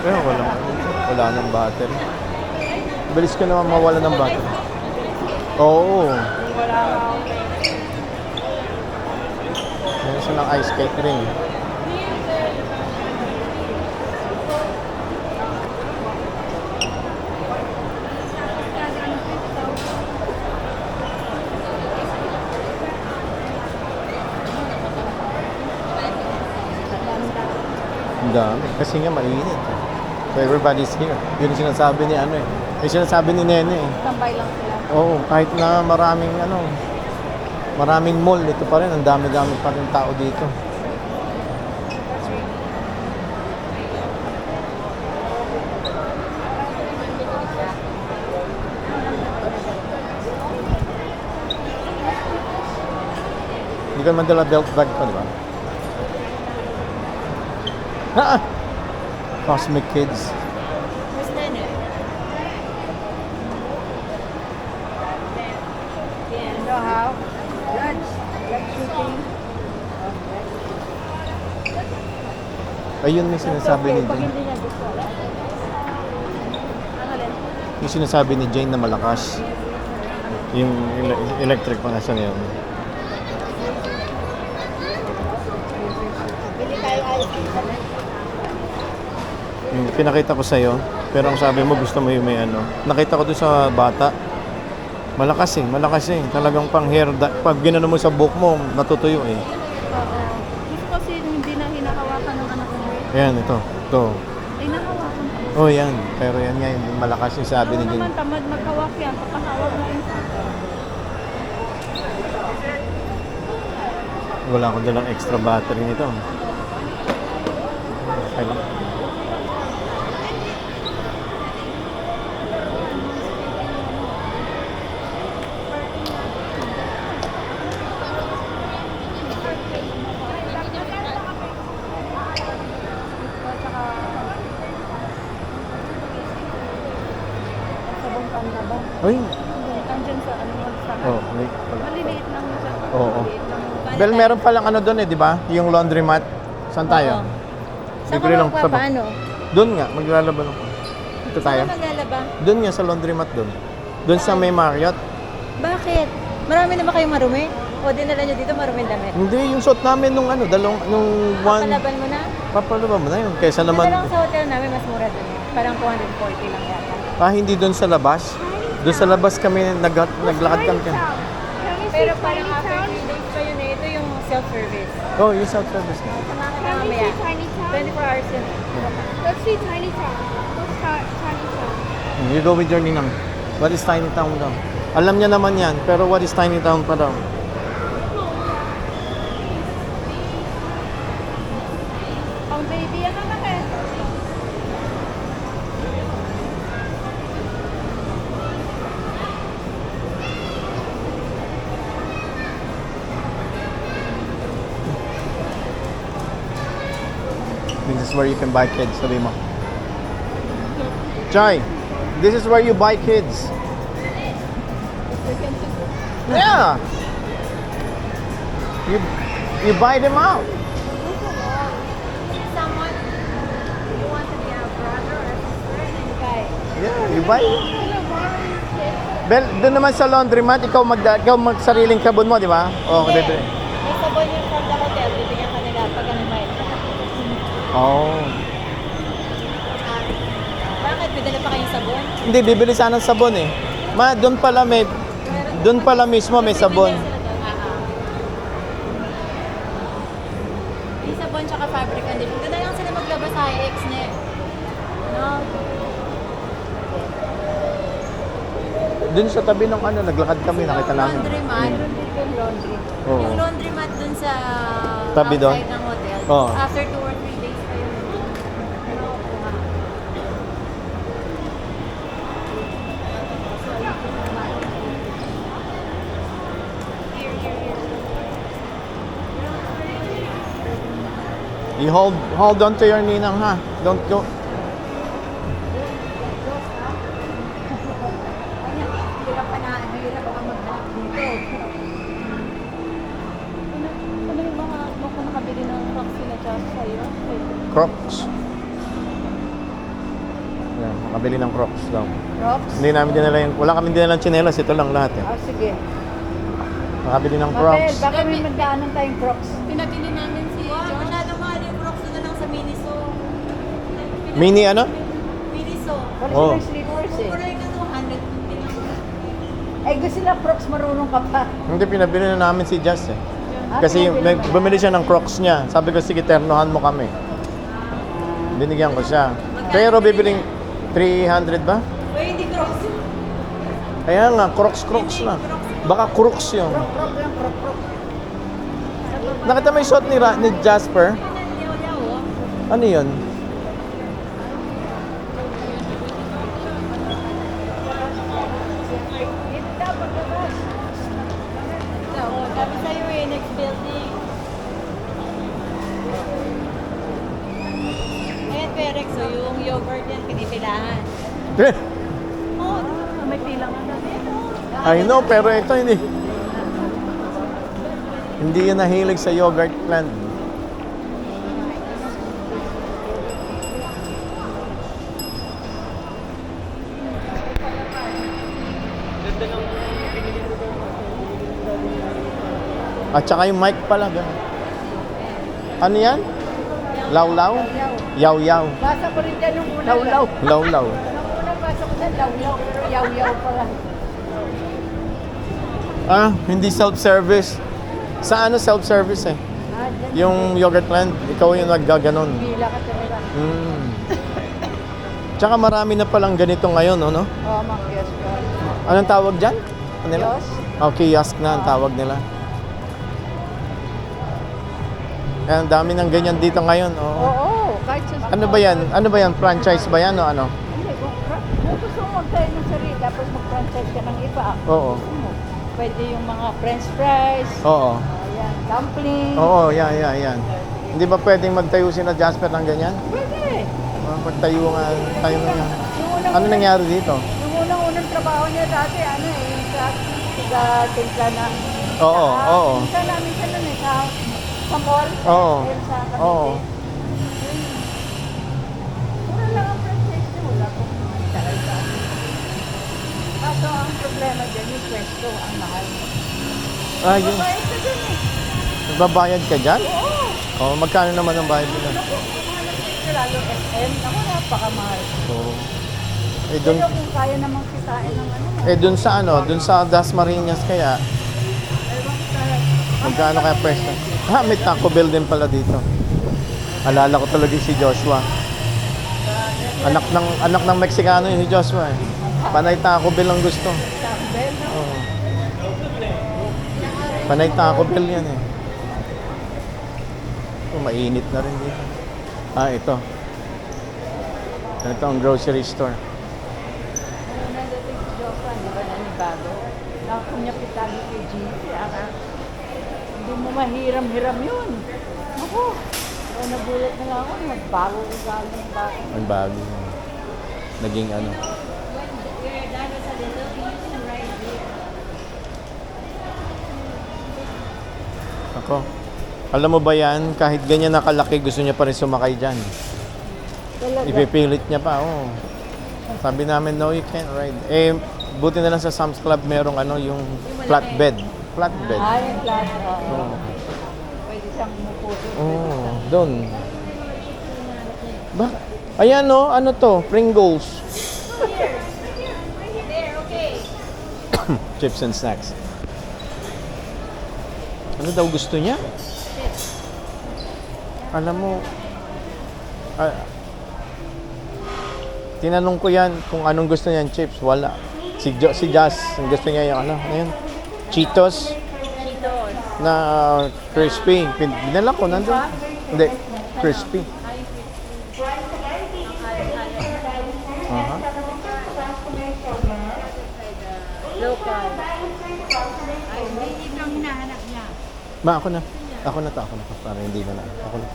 Pero wala nang battery. Bilis ko naman mawala ng battery. Oo. Wala ako. Meron silang ice skate ring. Ang dami. Kasi nga mainit. So everybody's here. Yun yung sinasabi ni ano eh. Yung sinasabi ni Nene eh. Tambay lang sila. Oo, kahit na maraming mall, ito pa rin, ang dami-dami pa rin tao dito. Hindi ka naman dala belt bag pa, di ba? Ah! Cosmic Kids. Where's Nene? Yeah, you know how? Good. Like shooting. Ayun may sinasabi ni Pag Jane. hindi niya gusto. Ano rin? Yung sinasabi ni Jane na malakas. Yung electric pa nga siya ngayon. Bili tayo ice cream. Yung pinakita ko sa'yo, pero ang sabi mo gusto mo yung may ano. Nakita ko doon sa bata. Malakas eh. Talagang pang hair, pag ginano mo sa buhok mo, natutuyo eh. Oo. Gusto kasi hindi na hinahawakan ng anak mo. Ayan, ito. Ay, nahawakan pa. Oh, yan. Pero yan nga yung malakas yung sabi ni Ako Jane. naman, tamad maghawak yan. Kapahawak na yun. Wala akong dalang extra battery nito. Okay lang. Sabong panda ba? Uy! Andyan sa ano magsahan. Oh, Maliliit lang siya. Oo. Maliliit lang. Bel, meron palang ano doon eh, di ba? Yung laundromat. Saan tayo? Saan ka Libre lang, sabak. paano? Doon nga, maglalaba lang. Ito tayo. Saan ka maglalaba? Doon nga sa laundromat doon. Doon sa may Marriott. Bakit? Marami na ba kayong marumi? O dinala nyo dito maruming damit? Hindi, yung suot namin nung ano, nung one. Papalaban mo na? Papalaban mo na yun. Kaysa naman, Dito lang sa hotel namin, mas mura dun eh. Parang 240 lang yata. hindi doon sa labas. Doon sa labas kami, naglakad kami. Pero parang after 3 days pa yun eh. Ito yung self-service. Oh, yung self-service na. Samahan ka mamaya. 24 hours yun. Let's see Tiny Town. Let's start Tiny Town. You go with your ninang. What is Tiny Town daw? Alam niya naman yan, pero what is Tiny Town pa daw? Ang baby, ano na ka? This is where you can buy kids, sabi mo. Chai, this is where you buy kids. Yeah. You buy them out. Someone you want to be a brother or sister and you buy. Yeah, you buy. Bel, doon naman sa laundromat, ikaw magsariling sabon mo, di ba? Oh, Hindi. bebe. May sabon yung from the hotel, bibigyan ka nila pag ano may. Oh. Bakit? Bidala pa kayong sabon? Hindi, bibili sana ng sabon eh. Doon pala mismo may sabon. May sabon tsaka fabric conditioner. Doon na lang sila maglaba sa IX niya. No? Doon sa tabi ng ano, naglakad kami, nakita namin. Laundromat. Yung laundry. Oo. Yung laundromat dun sa Tabi doon? outside ng hotel. Oo. After 2 or 3 days pa yun. Ano ko nga. You hold on to your ninang ha. Don't go. Hirap ka na, hirap ka maghanap dito. Ano yung mga ako nakabili ng vaccine at sa'yo? Crocs. Yan, nakabili ng Crocs daw. Crocs? Hindi namin dinala yung, wala kami dinala ng tsinelas, ito lang lahat eh. Ah, sige. Nakabili ng Mabel, Crocs. baka may magdaanan tayong Crocs. Pinabili namin si Josh. Masyadong mahal yung Crocs na lang sa Miniso. Mini ano? Miniso. Para Oh. silang slippers eh. Mura yung 150 lang. Ay, gusto nila Crocs, marunong ka pa. Hindi, pinabili na namin si Jess eh. Ah, Kasi pinabili mo na. bumili siya ng Crocs niya. Sabi ko, sige, ternohan mo kami. Binigyan ko siya. Pero bibiling 300 ba? Uy, hindi Crocs. Kaya nga, Crocs na. Baka Crocs yun. Croc lang, croc. Nakita mo yung shot ni Jasper? Yaw-yaw, oh. Ano yun? Dito dapat labas. Ito, oh, sabi sa'yo eh, next building. Ayan, Perex, so yung yogurt yan, pinipilahan. Oh, may pila nga na dito. I know, pero ito hindi. Hindi yan nahilig sa yogurt plant. At saka yung mic pala, gano'n. Ano yan? Lawlaw? Yaw-yaw. Basa ko rin dyan yung una. Law-law. Lawlaw. Nung unang basa ko dyan, law-law. Pero yaw-yaw pala. Ah, hindi self-service. Sa ano self-service eh? Ah, dyan. Yung yogurt plant, ikaw yung naggaganon. Pila ka talaga. Mm. Tsaka marami na palang ganito ngayon, ano? Oo, mga kiosk ka. Anong tawag dyan? Ano nila? Kiosk? Oh, kiosk na ang tawag nila. Kaya ang dami ng ganyan dito ngayon. Oo. Oo, kahit sa... Ano ba yan? Ano ba yan? Franchise ba yan o ano? Hindi, kung gusto mo magtayo ng sarili, tapos mag-franchise ka ng iba. Oo. Gusto mo. Pwede yung mga french fries, Oo. ayan, dumpling. Oo, yan. Hindi ba pwedeng magtayo si na Jasper ng ganyan? Pwede. Magtayo nga tayo na yan. Yung unang, Ano nangyari dito? Yung unang trabaho niya dati, ano eh, yung sa timpla ng... Oo, oo. Minsan namin siya nun eh, sa mall. Oo. Ayun sa Cavite. Oo. Mura lang ang franchise niya, wala pong tagal sa akin. Kaso ang problema dyan, yung pwesto, ang mahal. Ah, yun. Babayad ka dun eh. Nagbabayad ka dyan? Oo. Oo, magkano naman ang bayad nila? Naku, mahal ang pwesto, lalo SM. Naku, napakamahal. Oo. Eh, dun, Pero kung kaya namang kitain ng ano, dun sa ano, dun sa Dasmariñas kaya, ewan ko talaga. magkano kaya pwesto? Ha, may Taco Bell din pala dito. Alala ko talaga si Joshua. Anak ng Meksikano yun si Joshua eh. Panay Taco Bell ang gusto. Campbell, no? Oo. Panay Taco Bell yan eh. Mainit na rin dito. Ah, ito. Ito ang grocery store. Nung nadating si Jopan, di ba nanibago? Nakunyapitan kay GC, hindi mo mahiram-hiram yun. Ako, so nagulat na lang ako, nagbago ko galing bago. Ang bago. Naging ano. We're done with a little piece right here. Ako. Alam mo ba yan, kahit ganyan nakalaki, gusto niya pa rin sumakay dyan. Talaga. Ipipilit niya pa, oh. Sabi namin, no, you can't ride. Eh, buti na lang sa Sam's Club, merong ano, yung flatbed. Flatbed. Ah, yung class, Oo. pwede siyang umupo doon. Oh, doon. Ba? Ayan, no, ano to? Pringles. There, okay. Chips and snacks. Ano daw gusto niya? Alam mo, tinanong ko yan kung anong gusto niyan, chips. Wala. Si Jazz, gusto niya yung ano yun? Cheetos Cheetos. na crispy. Dinala ko, nandun. Hindi, crispy. Aha. Local. Ay, hindi ito ang hinahanap niya. Ma, ako na. Ako na to. Para hindi na lang. Ako na.